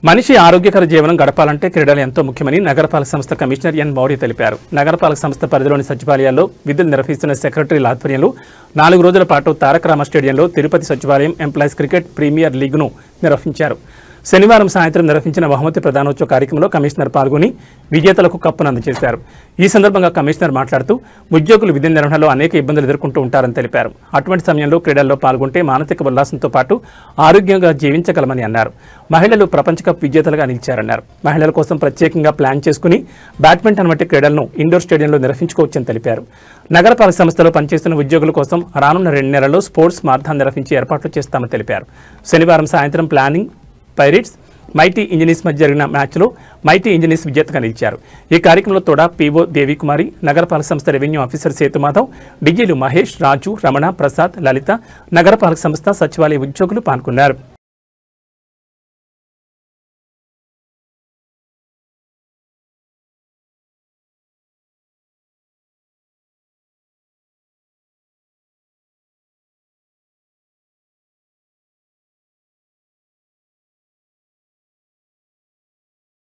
మనిషి ఆరోగ్యకర జీవనం గడపాలంటే క్రీడలు ఎంతో ముఖ్యమని నగరపాలక సంస్థ కమిషనర్ ఎన్ మౌర్య తెలిపారు. నగరపాలక సంస్థ పరిధిలోని సచివాలయాల్లో విధులు నిర్వహిస్తున్న సెక్రటరీల ఆధ్వర్యంలో 4 రోజుల పాటు తారక రామ స్టేడియంలో తిరుపతి సచివాలయం ఎంప్లాయీస్ క్రికెట్ ప్రీమియర్ లీగ్ను నిర్వహించారు. శనివారం సాయంత్రం నిర్వహించిన బహుమతి ప్రదానోత్సవ కార్యక్రమంలో కమిషనర్ పాల్గొని విజేతలకు కప్పును అందజేశారు. ఈ సందర్భంగా కమిషనర్ మాట్లాడుతూ ఉద్యోగులు విధి నిర్వహణలో అనేక ఇబ్బందులు ఎదుర్కొంటూ ఉంటారని తెలిపారు. అటువంటి సమయంలో క్రీడల్లో పాల్గొంటే మానసిక ఉల్లాసంతో పాటు ఆరోగ్యంగా జీవించగలమని అన్నారు. మహిళలు ప్రపంచ కప్ విజేతలుగా నిలిచారన్నారు. మహిళల కోసం ప్రత్యేకంగా ప్లాన్ చేసుకుని బ్యాడ్మింటన్ వంటి క్రీడలను ఇండోర్ స్టేడియంలో నిర్వహించుకోవచ్చని తెలిపారు. నగరపాలక సంస్థలో పనిచేస్తున్న ఉద్యోగుల కోసం రానున్న 2 నెలల్లో స్పోర్ట్స్ మారథాన్ నిర్వహించి ఏర్పాట్లు చేస్తామని తెలిపారు. శనివారం సాయంత్రం ప్లానింగ్ పైరేట్స్ మైటీ ఇంజనీర్స్ మధ్య జరిగిన మ్యాచ్లో మైటీ ఇంజనీర్స్ విజేతగా నిలిచారు. ఈ కార్యక్రమంలో తోడా పీఓ దేవికుమారి, నగరపాలక సంస్థ రెవెన్యూ ఆఫీసర్ సేతుమాధవ్, డిజీలు మహేష్, రాజు, రమణ, ప్రసాద్, లలిత, నగరపాలక సంస్థ సచివాలయ ఉద్యోగులు పాల్గొన్నారు.